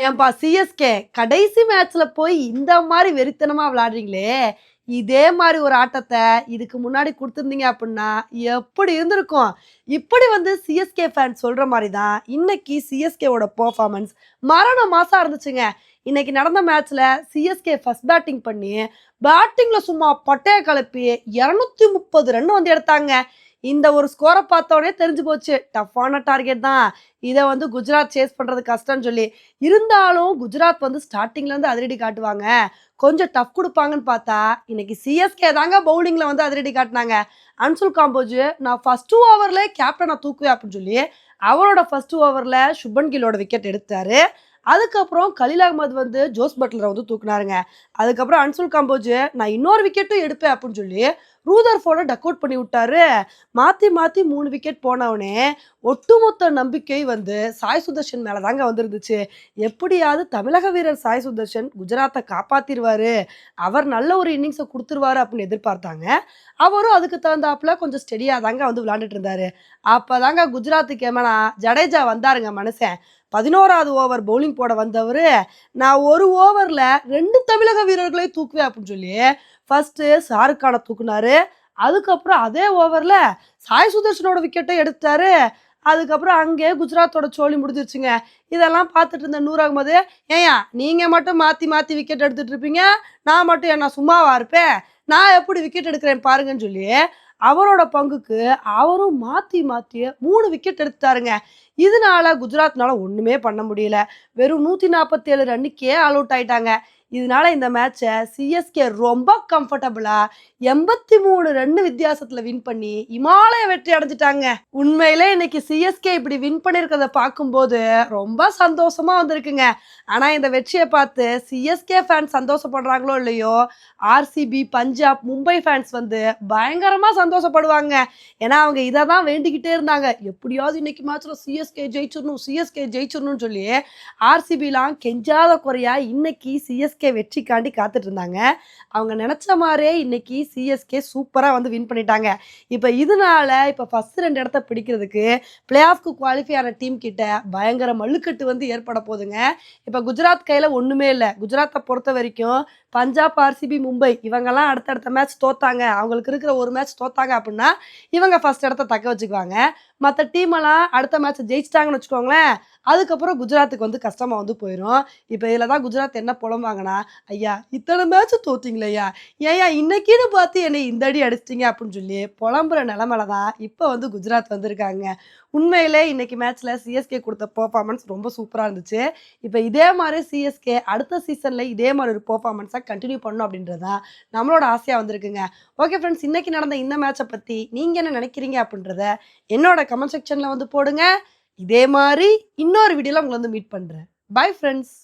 ஏன்பா சிஎஸ்கே கடைசி மேட்ச்ல போய் இந்த மாதிரி வெறித்தனமா விளையாடுறீங்களே, இதே மாதிரி ஒரு ஆட்டத்தை இதுக்கு முன்னாடி கொடுத்துருந்தீங்க அப்படின்னா எப்படி இருந்திருக்கும்? இப்படி வந்து சிஎஸ்கே ஃபேன் சொல்ற மாதிரி தான் இன்னைக்கு சிஎஸ்கேவோட பெர்ஃபார்மன்ஸ் மரண மாசா இருந்துச்சுங்க. இன்னைக்கு நடந்த மேட்ச்ல சிஎஸ்கே ஃபர்ஸ்ட் பேட்டிங் பண்ணி பேட்டிங்ல சும்மா பட்டைய கிளப்பி 230 ரன் வந்து எடுத்தாங்க. இந்த ஒரு ஸ்கோரை பார்த்தோடனே தெரிஞ்சு போச்சு டஃப்பான டார்கெட் தான். இதை வந்து குஜராத் சேஸ் பண்றது கஷ்டம்னு சொல்லி. இருந்தாலும் குஜராத் வந்து ஸ்டார்டிங்ல இருந்து அதிரடி காட்டுவாங்க, கொஞ்சம் டஃப் கொடுப்பாங்கன்னு பார்த்தா இன்னைக்கு சிஎஸ்கே தாங்க பவுலிங்ல வந்து அதிரடி காட்டினாங்க. அன்சுல் காம்போஜ் நான் ஃபர்ஸ்ட் ஓவர்ல கேப்டனை தூக்குவேன் அப்படின்னு சொல்லி அவரோட ஃபர்ஸ்ட் ஓவர்ல சுப்மன் கில்லோட விக்கெட் எடுத்தாரு. அதுக்கப்புறம் கலீல் அகமது வந்து ஜோஸ் பட்லரை வந்து தூக்குனாருங்க. அதுக்கப்புறம் அன்சுல் காம்போஜ் நான் இன்னொரு விக்கெட்டும் எடுப்பேன் அப்படின்னு சொல்லி ரூதர்ஃபோர்டை டக் அவுட் பண்ணி விட்டாரு. மாற்றி மாற்றி 3 விக்கெட் போனவனே ஒட்டுமொத்த நம்பிக்கை வந்து சாய் சுதர்ஷன் மேலே தாங்க வந்துருந்துச்சு. எப்படியாவது தமிழக வீரர் சாய் சுதர்ஷன் குஜராத்தை காப்பாற்றிடுவார், அவர் நல்ல ஒரு இன்னிங்ஸை கொடுத்துருவாரு அப்படின்னு எதிர்பார்த்தாங்க. அவரும் அதுக்கு தகுந்தாப்புல கொஞ்சம் ஸ்டெடியாக தாங்க வந்து விளையாண்டுட்டு இருந்தாரு. அப்போ தாங்க குஜராத்துக்கு எமனா ஜடேஜா வந்தாருங்க மனுஷன். 11வது ஓவர் பவுலிங் போட வந்தவர் நான் ஒரு ஓவரில் 2 தமிழக வீரர்களையும் தூக்குவேன் அப்படின்னு சொல்லி ஃபர்ஸ்ட் ஷாருக் கானை தூக்குனாரு. அதுக்கப்புறம் அதே ஓவர்ல சாய் சுதர்ஷனோட விக்கெட்டை எடுத்தாரு. அதுக்கப்புறம் அங்கே குஜராத்தோட சோழி முடிஞ்சிருச்சுங்க. இதெல்லாம் பார்த்துட்டு இருந்த நூர் அகமது, ஏயா நீங்க மட்டும் மாத்தி மாத்தி விக்கெட் எடுத்துட்டு இருப்பீங்க, நான் மட்டும் என்ன சும்மாவா இருப்பேன், நான் எப்படி விக்கெட் எடுக்கிறேன் பாருங்கன்னு சொல்லி அவரோட பங்குக்கு அவரும் மாத்தி மாத்தி 3 விக்கெட் எடுத்தாருங்க. இதனால குஜராத்னால ஒண்ணுமே பண்ண முடியல. வெறும் 147 ரன்னுக்கே ஆல் அவுட் ஆயிட்டாங்க. இதனால இந்த மேட்சை சிஎஸ்கே ரொம்ப கம்ஃபர்டபுளா 83 ரன் வித்தியாசத்துல வின் பண்ணி இமாலய வெற்றி அடைஞ்சிட்டாங்க. உண்மையிலே இன்னைக்கு சிஎஸ்கே இப்படி வின் பண்ணிருக்கிறத பார்க்கும்போது ரொம்ப சந்தோஷமா வந்திருக்குங்க. ஆனா இந்த வெற்றியை பார்த்து சிஎஸ்கே ஃபேன்ஸ் சந்தோஷப்படுறாங்களோ இல்லையோ, ஆர்சிபி, பஞ்சாப், மும்பை ஃபேன்ஸ் வந்து பயங்கரமா சந்தோஷப்படுவாங்க. ஏன்னா அவங்க இதை தான் வேண்டிக்கிட்டே இருந்தாங்க, எப்படியாவது இன்னைக்கு மேட்ச்ல சிஎஸ்கே ஜெயிச்சிடணும், சிஎஸ்கே ஜெயிச்சிடணும்னு சொல்லி. ஆர்சிபிலாம் கெஞ்சாத குறையா இன்னைக்கு சிஎஸ்கே வெற்றிக்காண்டி காத்துட்டு இருந்தாங்க. அவங்க நினைச்ச மாதிரியே இன்னைக்கு சிஎஸ்கே சூப்பரா வந்து வின் பண்ணிட்டாங்க. இப்போ இதனால இப்போ ஃபர்ஸ்ட் 2 இடத்த பிடிக்கிறதுக்கு பிளே ஆஃப்க்கு குவாலிஃபை ஆன டீம் கிட்ட பயங்கர மல்லுக்கட்டு வந்து ஏற்பட போகுதுங்க. இப்போ குஜராத் கையில ஒண்ணுமே இல்லை. குஜராத்தை பொறுத்த வரைக்கும் பஞ்சாப், ஆர்சிபி, மும்பை இவங்கெல்லாம் அடுத்தடுத்த மேட்ச் தோத்தாங்க, அவங்களுக்கு இருக்கிற ஒரு மேட்ச் தோத்தாங்க அப்படின்னா இவங்க ஃபர்ஸ்ட் இடத்த தக்க வச்சுக்குவாங்க. மற்ற டீம் எல்லாம் அடுத்த மேட்ச் ஜெயிச்சிட்டாங்கன்னு வச்சுக்கோங்களேன், அதுக்கப்புறம் குஜராத்துக்கு வந்து கஷ்டமா வந்து போயிடும். இப்போ இதில் தான் குஜராத் என்ன புலம்பாங்கன்னா, ஐயா இத்தனை மேட்ச் தோத்திங்களே ஐயா, ஏயா இன்னைக்குன்னு பார்த்து என்னை இந்த அடி அடிச்சிட்டிங்க அப்படின்னு சொல்லி புலம்புற நிலமையில தான் இப்போ வந்து குஜராத் வந்திருக்காங்க. உண்மையிலே இன்னைக்கு மேட்ச்ல சிஎஸ்கே கொடுத்த பெர்ஃபார்மன்ஸ் ரொம்ப சூப்பராக இருந்துச்சு. இப்போ இதே மாதிரி சிஎஸ்கே அடுத்த சீசன்ல இதே மாதிரி ஒரு பெர்ஃபார்மன்ஸாக கண்டினியூ பண்ணணும் அப்படின்றதான் நம்மளோட ஆசையாக வந்திருக்குங்க. ஓகே ஃப்ரெண்ட்ஸ், இன்னைக்கு நடந்த இந்த மேட்சை பற்றி நீங்கள் என்ன நினைக்கிறீங்க அப்படின்றத என்னோட கமெண்ட் செக்ஷனில் வந்து போடுங்க. இதே மாதிரி இன்னொரு வீடியோவில் உங்களை வந்து மீட் பண்ணுறேன். Bye friends.